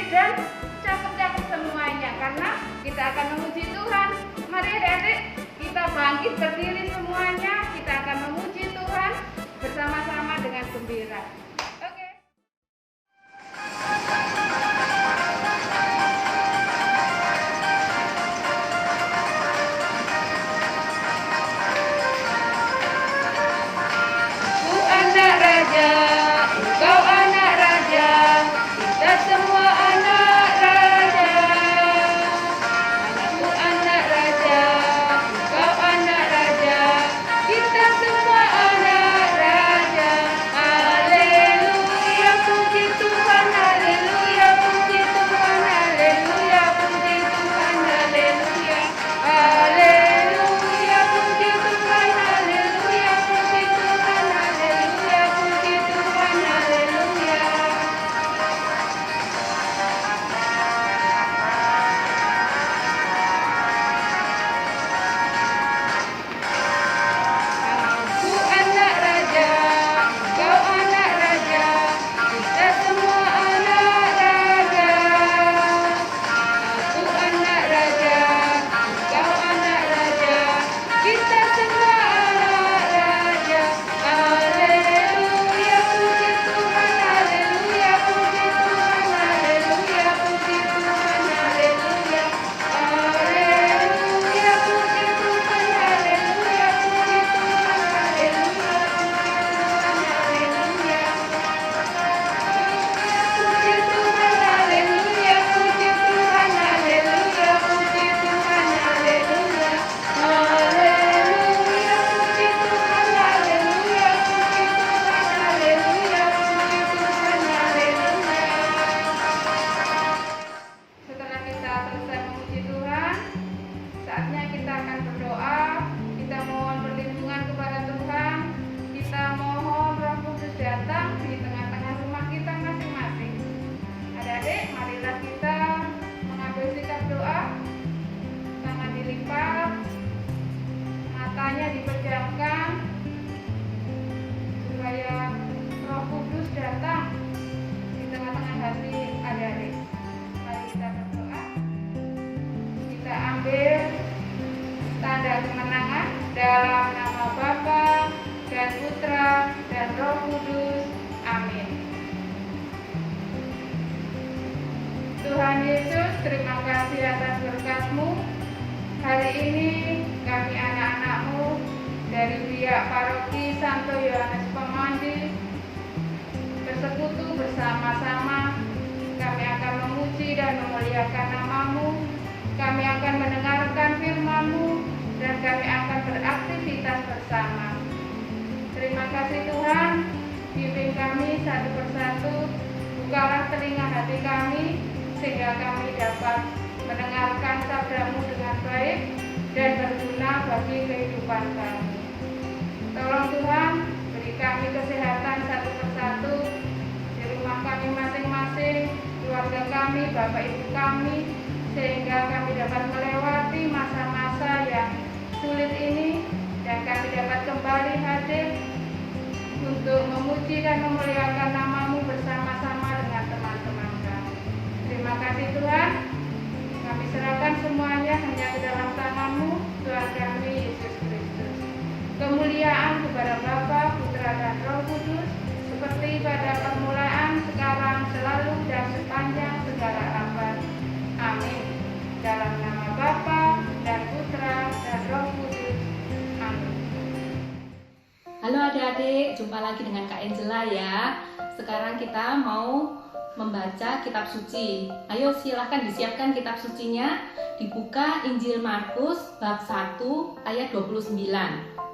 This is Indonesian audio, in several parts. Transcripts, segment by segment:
dan cakep-cakep semuanya, karena kita akan memuji Tuhan. Mari adik-adik, kita bangkit berdiri semuanya, kita akan memuji Tuhan bersama-sama dengan gembira. Oke. Ku anak raja, engkau anak raja, kita semua anak raja. Aku anak raja, engkau anak raja, kita semua anak raja. Haleluya, puji Tuhan, haleluya, puji Tuhan, haleluya, puji Tuhan, haleluya. Haleluya, puji Tuhan, haleluya, puji Tuhan, haleluya, puji Tuhan, haleluya. Aku anak raja, engkau anak raja, kita semua anak raja. Aku anak raja, engkau anak raja, kita semua anak raja. Haleluya, puji Tuhan, haleluya, puji Tuhan, haleluya, puji Tuhan, haleluya. Haleluya, puji Tuhan, haleluya, puji Tuhan, haleluya, puji Tuhan, haleluya. Puji Tuhan, haleluya, puji Tuhan, haleluya. Haleluya, puji Tuhan, haleluya, puji Tuhan, haleluya, puji Tuhan, haleluya. Setelah kita selesai memuji Tuhan, saatnya kita akan berdoa. Kita mohon perlindungan kepada Tuhan. Kita mohon Roh Kudus datang di tengah-tengah rumah kita masing-masing. Adik-adik, marilah kita mengambil sikap doa. Tangan dilipat, matanya dipejamkan, supaya Roh Kudus datang di tengah-tengah hati adik-adik. Mari kita berdoa. Kita ambil tanda kemenangan dalam nama Bapa dan Putra dan Roh Kudus. Amin. Tuhan Yesus, terima kasih atas berkat-Mu. Hari ini kami anak-anak-Mu dari pihak Paroki Santo Yohanes Pemandi bersekutu bersama-sama. Kami akan memuji dan memuliakan nama-Mu. Kami akan mendengarkan firman-Mu dan kami akan beraktivitas bersama. Terima kasih Tuhan, bimbing kami satu persatu, bukalah telinga hati kami, sehingga kami dapat mendengarkan sabda-Mu dengan baik dan berguna bagi kehidupan kami. Tolong Tuhan, beri kami kesehatan satu persatu di rumah kami masing-masing, keluarga kami, Bapak Ibu kami, sehingga kami dapat melewati masa-masa yang sulit ini dan kami dapat kembali hadir untuk memuji dan memuliakan nama-Mu bersama-sama dengan teman-teman kami. Terima kasih Tuhan, kami serahkan semuanya hanya ke dalam tangan-Mu, Tuhan kami Yesus Kristus. Kemuliaan kepada Bapa, Putra dan Roh Kudus, seperti pada permulaan, sekarang, selalu, dan sepanjang segala abad. Amin. Dalam nama Bapa dan Putra dan Roh Kudus. Amin. Halo adik-adik, jumpa lagi dengan Kak Angela ya. Sekarang kita mau membaca kitab suci. Ayo silahkan disiapkan kitab sucinya. Dibuka Injil Markus bab 1 ayat 29.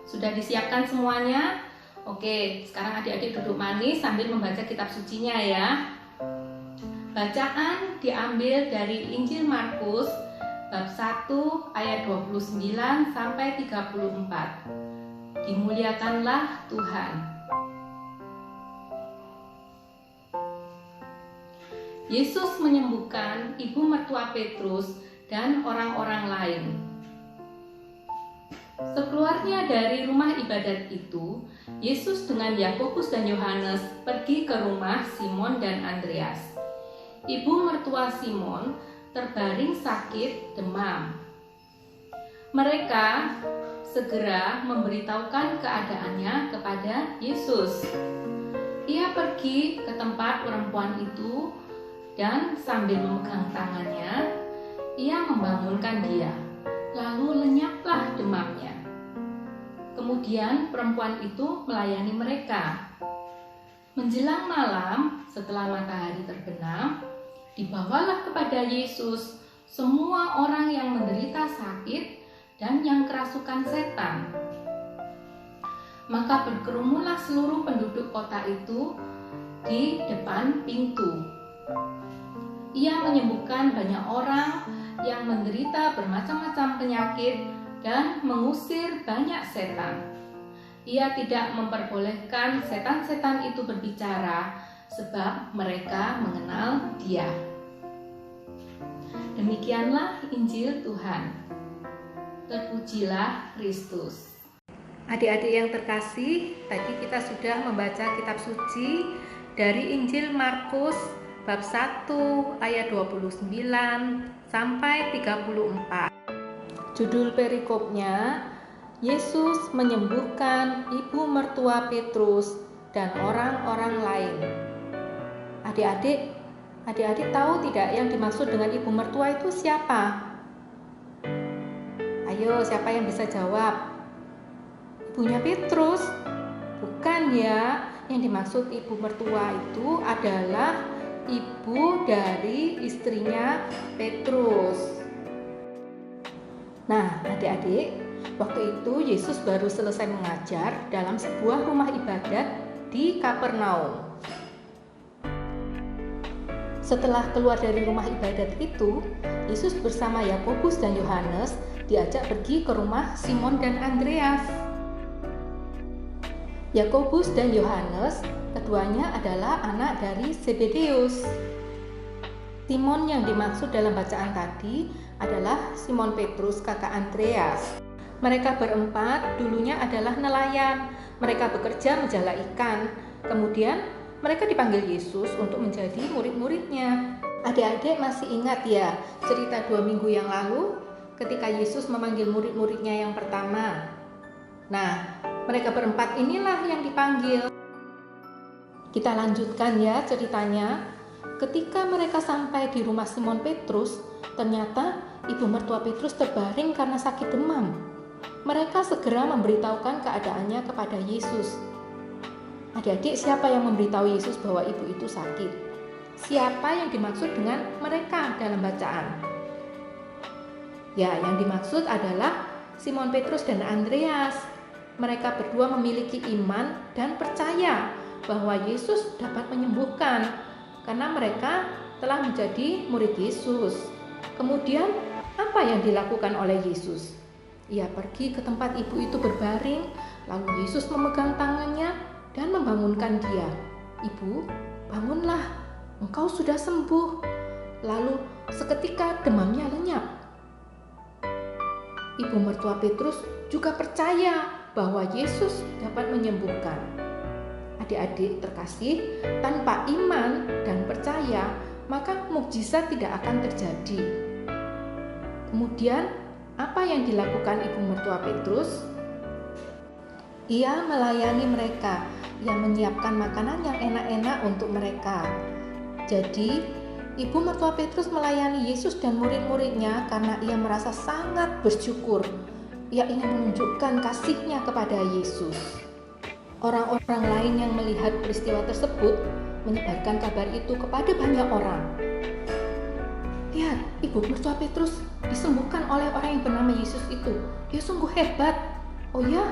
Sudah disiapkan semuanya? Oke, sekarang adik-adik duduk manis sambil membaca kitab sucinya ya. Bacaan diambil dari Injil Markus bab 1 ayat 29 sampai 34. Dimuliakanlah Tuhan. Yesus menyembuhkan ibu mertua Petrus dan orang-orang lain. Sekeluarnya dari rumah ibadat itu, Yesus dengan Yakobus dan Yohanes pergi ke rumah Simon dan Andreas. ibu mertua Simon terbaring sakit demam. Mereka segera memberitahukan keadaannya kepada Yesus. Ia pergi ke tempat perempuan itu dan sambil memegang tangannya, ia membangunkan dia. Lalu lenyaplah demamnya. Kemudian perempuan itu melayani mereka. Menjelang malam, setelah matahari terbenam, dibawalah kepada Yesus semua orang yang menderita sakit dan yang kerasukan setan. Maka berkerumunlah seluruh penduduk kota itu di depan pintu. Ia menyembuhkan banyak orang yang menderita bermacam-macam penyakit dan mengusir banyak setan. Ia tidak memperbolehkan setan-setan itu berbicara sebab mereka mengenal Dia. Demikianlah Injil Tuhan. Terpujilah Kristus. Adik-adik yang terkasih, tadi kita sudah membaca kitab suci dari Injil Markus bab 1 ayat 29 sampai 34. Judul perikopnya, Yesus menyembuhkan ibu mertua Petrus dan orang-orang lain. Adik-adik tahu tidak yang dimaksud dengan ibu mertua itu siapa? Ayo, siapa yang bisa jawab? Ibunya Petrus? Bukan ya, yang dimaksud ibu mertua itu adalah ibu dari istrinya Petrus. Nah, adik-adik, waktu itu Yesus baru selesai mengajar dalam sebuah rumah ibadat di Kapernaum. Setelah keluar dari rumah ibadat itu, Yesus bersama Yakobus dan Yohanes diajak pergi ke rumah Simon dan Andreas. Yakobus dan Yohanes, keduanya adalah anak dari Zebedeus. Simon yang dimaksud dalam bacaan tadi adalah Simon Petrus, kakak Andreas. Mereka berempat dulunya adalah nelayan. Mereka bekerja menjala ikan. Kemudian mereka dipanggil Yesus untuk menjadi murid-muridnya. Adik-adik masih ingat ya cerita 2 minggu yang lalu ketika Yesus memanggil murid-muridnya yang pertama. Nah, mereka berempat inilah yang dipanggil. Kita lanjutkan ya ceritanya. Ketika mereka sampai di rumah Simon Petrus, ternyata ibu mertua Petrus terbaring karena sakit demam. Mereka segera memberitahukan keadaannya kepada Yesus. Adik-adik, siapa yang memberitahu Yesus bahwa ibu itu sakit? Siapa yang dimaksud dengan mereka dalam bacaan? Ya, yang dimaksud adalah Simon Petrus dan Andreas. Mereka berdua memiliki iman dan percaya bahwa Yesus dapat menyembuhkan karena mereka telah menjadi murid Yesus. Kemudian, apa yang dilakukan oleh Yesus? Ia pergi ke tempat ibu itu berbaring, lalu Yesus memegang tangannya dan membangunkan dia. "Ibu, bangunlah, engkau sudah sembuh." Lalu seketika demamnya lenyap. Ibu mertua Petrus juga percaya bahwa Yesus dapat menyembuhkan. Adik-adik terkasih, tanpa iman dan percaya, maka mukjizat tidak akan terjadi. Kemudian, apa yang dilakukan ibu mertua Petrus? Ia melayani mereka, ia menyiapkan makanan yang enak-enak untuk mereka. Jadi, ibu mertua Petrus melayani Yesus dan murid-muridnya karena ia merasa sangat bersyukur. Ia ingin menunjukkan kasihnya kepada Yesus. Orang-orang lain yang melihat peristiwa tersebut menyebarkan kabar itu kepada banyak orang. "Lihat, ibu mertua Petrus disembuhkan oleh orang yang bernama Yesus itu. Dia sungguh hebat." "Oh ya?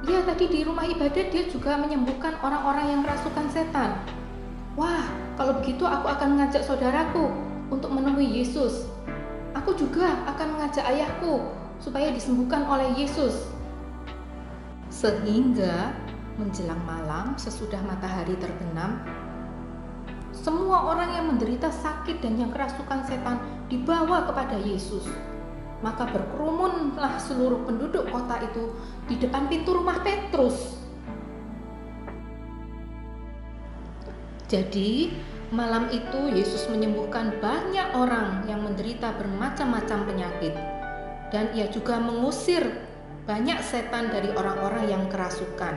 Iya, tadi di rumah ibadat dia juga menyembuhkan orang-orang yang kerasukan setan." "Wah, kalau begitu aku akan mengajak saudaraku untuk menemui Yesus. Aku juga akan mengajak ayahku supaya disembuhkan oleh Yesus." Sehingga menjelang malam sesudah matahari terbenam, semua orang yang menderita sakit dan yang kerasukan setan dibawa kepada Yesus. Maka berkerumunlah seluruh penduduk kota itu di depan pintu rumah Petrus. Jadi Malam itu Yesus menyembuhkan banyak orang yang menderita bermacam-macam penyakit. Dan ia juga mengusir banyak setan dari orang-orang yang kerasukan.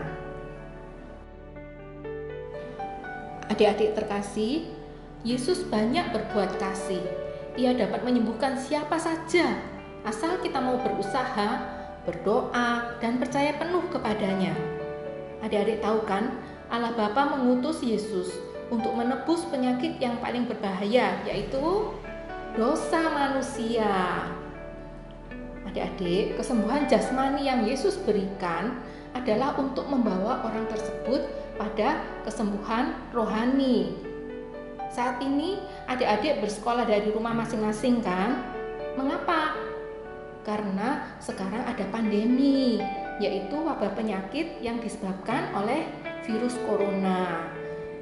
Adik-adik terkasih, Yesus banyak berbuat kasih. Ia dapat menyembuhkan siapa saja, asal kita mau berusaha, berdoa, dan percaya penuh kepadanya. Adik-adik tahu kan, Allah Bapa mengutus Yesus untuk menebus penyakit yang paling berbahaya, yaitu dosa manusia. Adik-adik, kesembuhan jasmani yang Yesus berikan adalah untuk membawa orang tersebut pada kesembuhan rohani. Saat ini adik-adik bersekolah dari rumah masing-masing kan? Mengapa? Karena sekarang ada pandemi, yaitu wabah penyakit yang disebabkan oleh virus corona.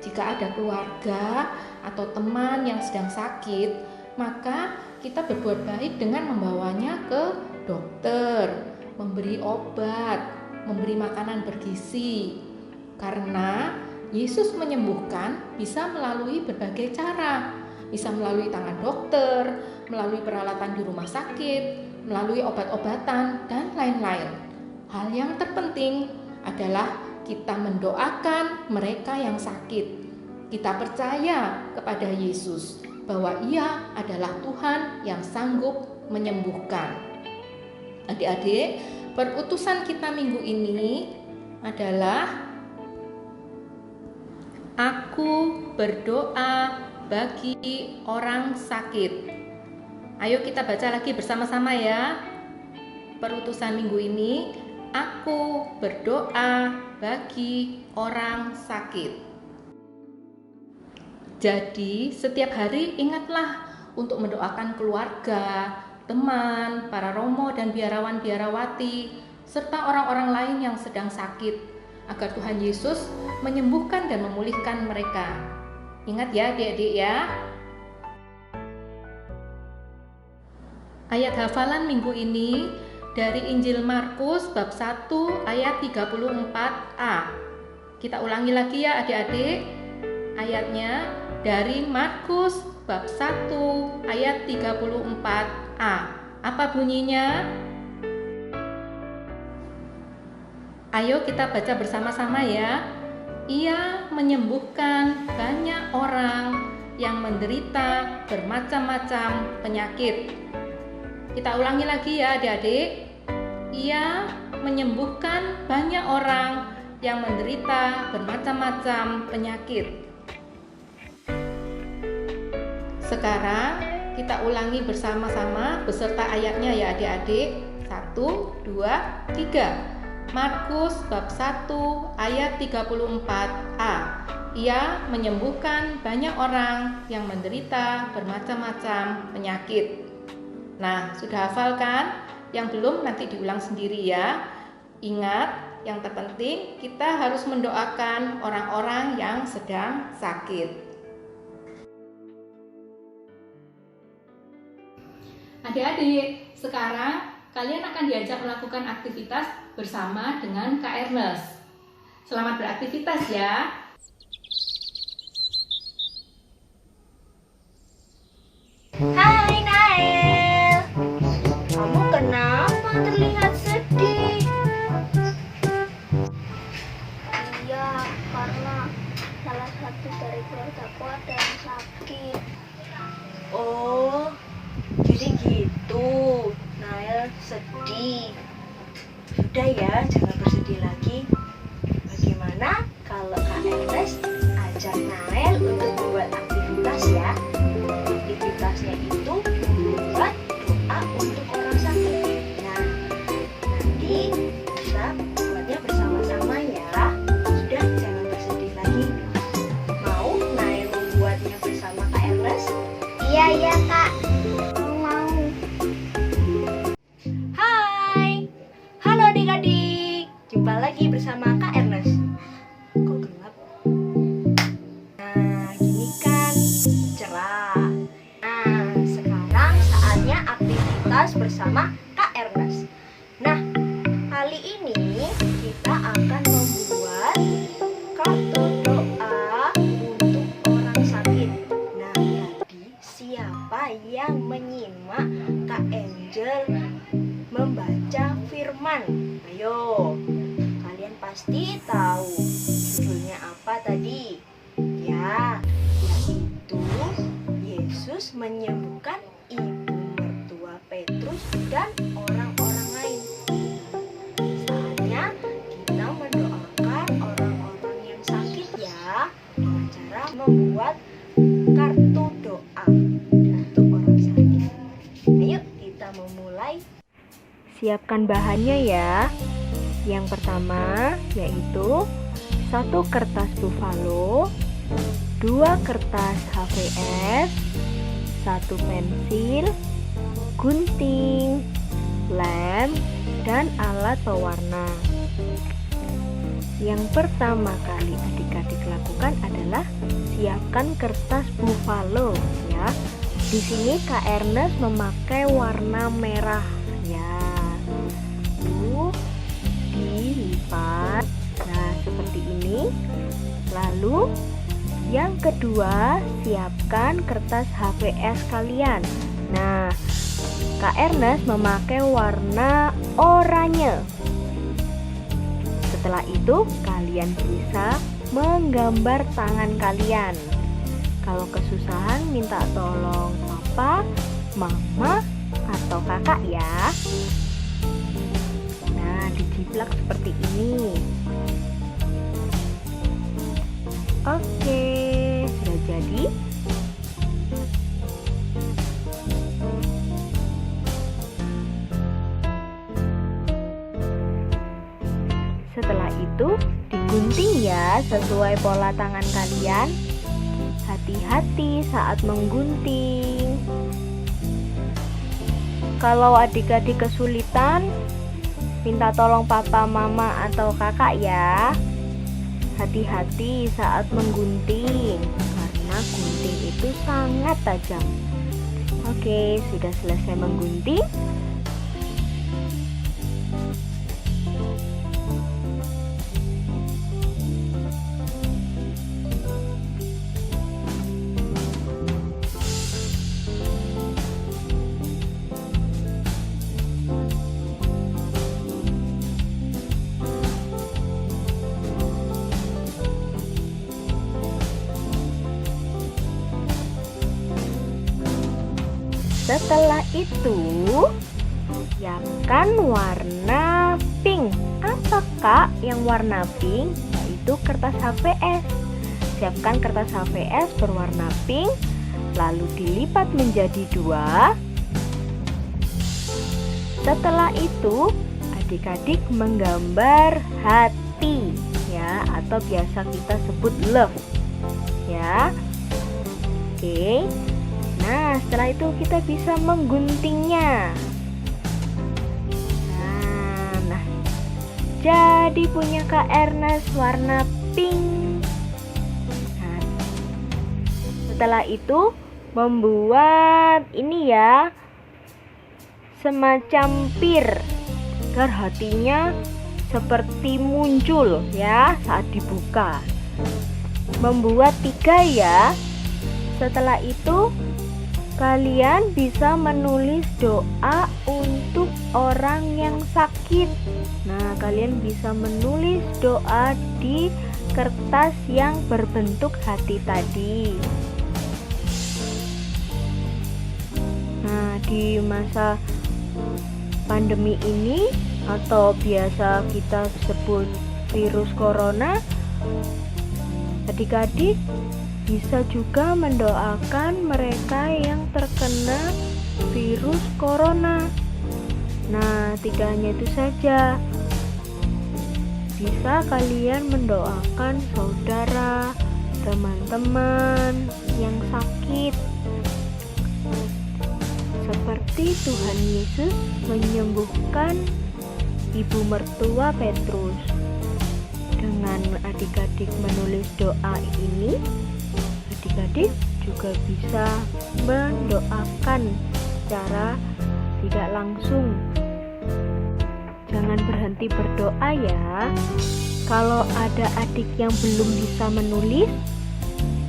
Jika ada keluarga atau teman yang sedang sakit, maka kita berbuat baik dengan membawanya ke dokter, memberi obat, memberi makanan bergizi. Karena Yesus menyembuhkan bisa melalui berbagai cara, bisa melalui tangan dokter, melalui peralatan di rumah sakit, melalui obat-obatan, dan lain-lain. Hal yang terpenting adalah kita mendoakan mereka yang sakit. Kita percaya kepada Yesus bahwa Ia adalah Tuhan yang sanggup menyembuhkan. Adik-adik, perutusan kita minggu ini adalah aku berdoa bagi orang sakit. Ayo kita baca lagi bersama-sama ya. Perutusan minggu ini, aku berdoa bagi orang sakit. Jadi, setiap hari ingatlah untuk mendoakan keluarga, teman, para romo dan biarawan-biarawati, serta orang-orang lain yang sedang sakit, agar Tuhan Yesus menyembuhkan dan memulihkan mereka. Ingat ya adik-adik ya. Ayat hafalan minggu ini dari Injil Markus bab 1 ayat 34a. Kita ulangi lagi ya adik-adik. Ayatnya dari Markus bab 1 ayat 34a. Apa bunyinya? Ayo kita baca bersama-sama ya. Ia menyembuhkan banyak orang yang menderita bermacam-macam penyakit. Kita ulangi lagi ya adik-adik. Ia menyembuhkan banyak orang yang menderita bermacam-macam penyakit. Sekarang kita ulangi bersama-sama beserta ayatnya ya adik-adik. 1, 2, 3. Markus bab 1 ayat 34a. Ia menyembuhkan banyak orang yang menderita bermacam-macam penyakit. Nah, sudah hafal kan? Yang belum nanti diulang sendiri ya. Ingat, yang terpenting kita harus mendoakan orang-orang yang sedang sakit. Adik-adik, sekarang kalian akan diajak melakukan aktivitas bersama dengan Kak Ernest. Selamat beraktivitas ya. Hai Nael, kamu kenapa terlihat sedih? Iya, karena salah satu dari keluargaku ada yang sakit. Oh, jadi gitu. Nael sedih. Sudah ya, jangan bersedih lagi. Bagaimana kalau Kak Ernest ajak Nael untuk membuat aktivitas ya? Aktivitasnya itu membuat doa untuk orang sakit. Nah, nanti kita buatnya bersama-sama ya. Sudah, jangan bersedih lagi. Mau Nael membuatnya bersama Kak Ernest? Iya Kak. Mau. Hai, halo adik-adik. Jumpa lagi bersama Kak Ernest. Kok gelap? Nah, gini kan cerah. Nah, sekarang saatnya aktivitas bersama Kak Ernest. Nah, kali ini kita akan membuat kartu doa untuk orang sakit. teman-teman. Ayo, kalian pasti tahu judulnya apa tadi? Ya, yaitu Yesus menyembuhkan ibu mertua Petrus dan orang-orang lain. Saatnya kita mendoakan orang-orang yang sakit ya, dengan cara membuat kartu doa untuk orang sakit. Ayo kita memulai. Siapkan bahannya ya. Yang pertama yaitu 1 kertas buffalo, 2 kertas HVS, 1 pensil, gunting, lem, dan alat pewarna. Yang pertama kali adik-adik lakukan adalah siapkan kertas buffalo ya. Di sini Kak Ernest memakai warna merah ya. Lalu dilipat. Nah, seperti ini. Lalu yang kedua, siapkan kertas HVS kalian. Nah, Kak Ernest memakai warna oranye. Setelah itu, kalian bisa menggambar tangan kalian. Kalau kesusahan, minta tolong papa, mama, atau kakak ya. Nah, dijiplak seperti ini. Oke, sudah jadi. Setelah itu digunting ya sesuai pola tangan kalian. Hati-hati saat menggunting. Kalau adik-adik kesulitan, minta tolong papa, mama, atau kakak ya. Hati-hati saat menggunting karena gunting itu sangat tajam. Oke, sudah selesai menggunting. Setelah itu, siapkan warna pink. Apa kak yang warna pink? Yaitu kertas HVS. Siapkan kertas HVS berwarna pink, lalu dilipat menjadi 2. Setelah itu, adik-adik menggambar hati ya, atau biasa kita sebut love ya. Oke. Nah, setelah itu kita bisa mengguntingnya. Nah, jadi punya Kak Ernest warna pink. Nah, setelah itu membuat ini ya, semacam pir agar hatinya seperti muncul ya saat dibuka. Membuat 3 ya. Setelah itu kalian bisa menulis doa untuk orang yang sakit. Nah, kalian bisa menulis doa di kertas yang berbentuk hati tadi. Nah, di masa pandemi ini atau biasa kita sebut virus corona, adik-adik bisa juga mendoakan mereka yang terkena virus corona. Nah, tidak hanya itu saja, bisa kalian mendoakan saudara, teman-teman yang sakit. Seperti Tuhan Yesus menyembuhkan ibu mertua Petrus. Dengan adik-adik menulis doa ini, adik-adik juga bisa mendoakan secara tidak langsung. Jangan berhenti berdoa ya. Kalau ada adik yang belum bisa menulis,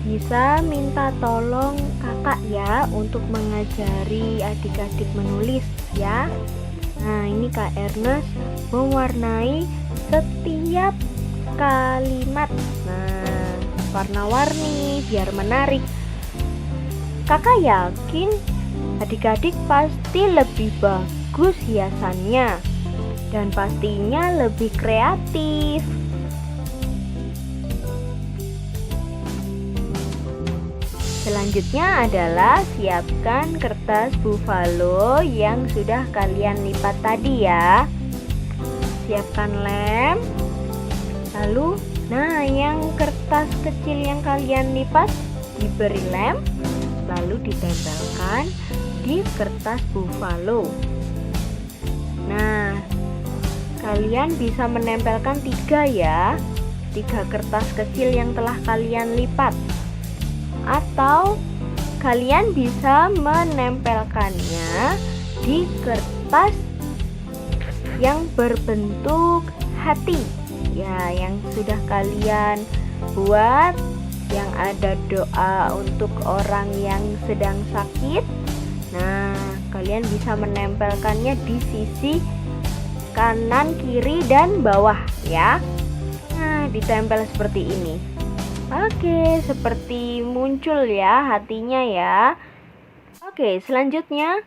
bisa minta tolong kakak ya untuk mengajari adik-adik menulis ya. Nah, ini Kak Ernest mewarnai setiap kalimat. Nah, warna-warni biar menarik. Kakak yakin adik-adik pasti lebih bagus hiasannya dan pastinya lebih kreatif. Selanjutnya adalah siapkan kertas buffalo yang sudah kalian lipat tadi ya. Siapkan lem. Lalu, yang kertas kecil yang kalian lipat diberi lem, lalu ditempelkan di kertas buffalo. Nah, kalian bisa menempelkan 3 ya, 3 kertas kecil yang telah kalian lipat. Atau kalian bisa menempelkannya di kertas yang berbentuk hati ya, yang sudah kalian buat, yang ada doa untuk orang yang sedang sakit. Nah, kalian bisa menempelkannya di sisi kanan, kiri, dan bawah ya. Nah, ditempel seperti ini. Oke, seperti muncul ya hatinya ya. Oke, selanjutnya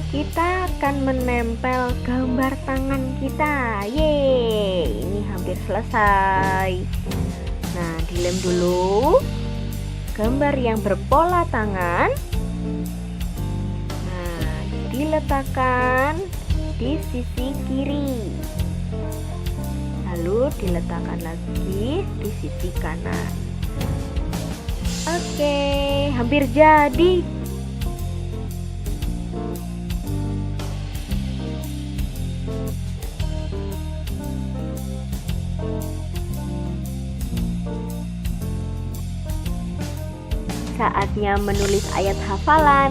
kita akan menempel gambar tangan kita. Yeay, ini hampir selesai. Nah, dilem dulu gambar yang berpola tangan. Nah, diletakkan di sisi kiri. Lalu diletakkan lagi di sisi kanan. Oke, hampir jadi. Saatnya menulis ayat hafalan.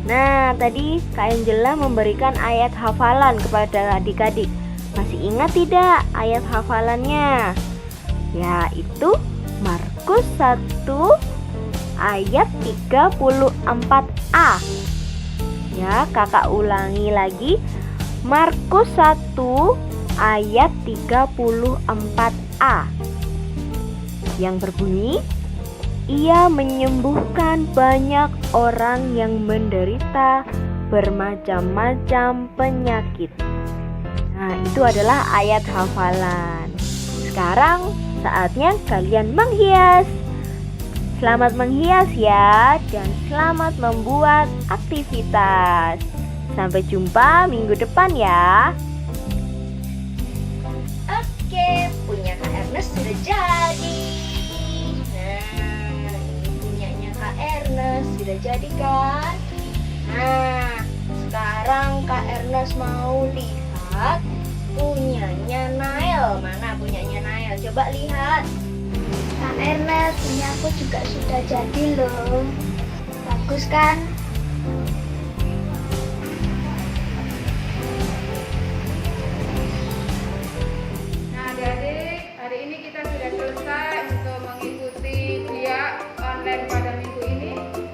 Nah, tadi Kak Angela memberikan ayat hafalan kepada adik-adik. Masih ingat tidak ayat hafalannya? Yaitu Markus 1 ayat 34a. Ya, kakak ulangi lagi. Markus 1 ayat 34a. Yang berbunyi, Ia menyembuhkan banyak orang yang menderita bermacam-macam penyakit. Nah, itu adalah ayat hafalan. Sekarang saatnya kalian menghias. Selamat menghias ya, dan selamat membuat aktivitas. Sampai jumpa minggu depan ya. Oke, punya Kak Ernest sudah jadi. Nah, ini punyanya Kak Ernest sudah jadi kan? Nah, sekarang Kak Ernest mau lihat punyanya Nael. Mana punyanya Nael? Coba lihat. Kak Ernest, punya aku juga sudah jadi loh. Bagus kan? Nah, adik-adik, hari ini kita sudah selesai untuk mengikuti dia online pada minggu ini.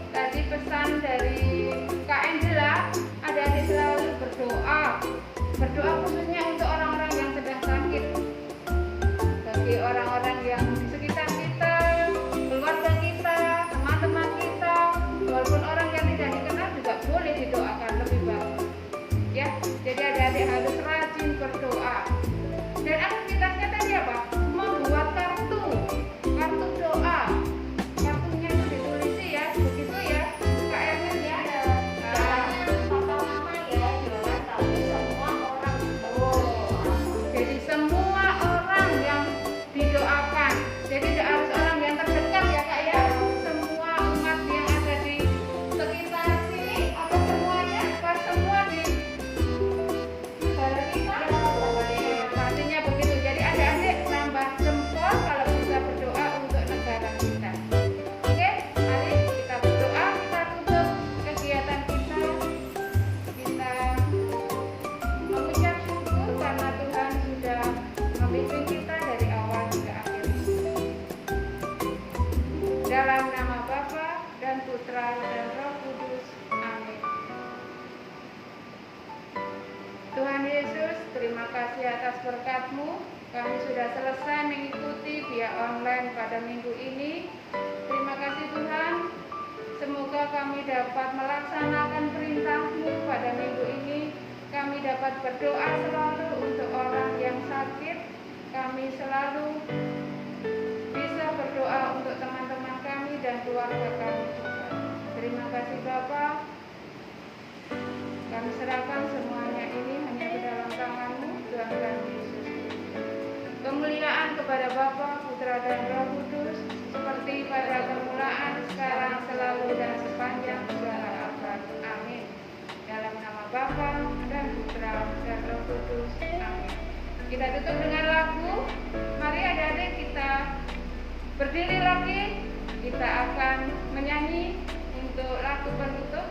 Tadi pesan dari Kak Angela, adik-adik selalu berdoa. Berdoa khususnya untuk orang-orang yang sedang sakit. Bagi orang-orang yang di sekitar kita, keluarga kita, teman-teman kita, walaupun orang yang tidak dikenal juga boleh didoakan lebih bagus. Ya, jadi adik-adik harus rajin berdoa. Dan aktivitasnya tadi apa? Membuat kartu doa. Kartunya itu ditulis ya, begitu ya, Kak Ernest ya. Papa-mama ya, jangan tapi semua orang Jadi semua orang yang didoakan. Jadi tidak harus orang yang terdekat ya Kak ya. Semua umat yang ada di sekitar sini, apa semuanya? Apa semua di negara kita? terima kasih atas berkat-Mu. Kami sudah selesai mengikuti via online pada minggu ini. Terima kasih Tuhan. Semoga kami dapat melaksanakan perintah-Mu pada minggu ini. Kami dapat berdoa selalu untuk orang yang sakit. Kami selalu bisa berdoa untuk teman-teman kami dan keluarga kami juga. Terima kasih Bapa. Kami serahkan semuanya ini hanya ke dalam tangan-Mu, Tuhan kami Yesus. Kemuliaan kepada Bapa, Putra dan Roh Kudus, seperti pada permulaan, sekarang, selalu, dan sepanjang segala abad. Amin. Dalam nama Bapa dan Putra dan Roh Kudus. Amin. Kita tutup dengan lagu. Mari adik-adik kita berdiri lagi. Kita akan menyanyi untuk lagu penutup.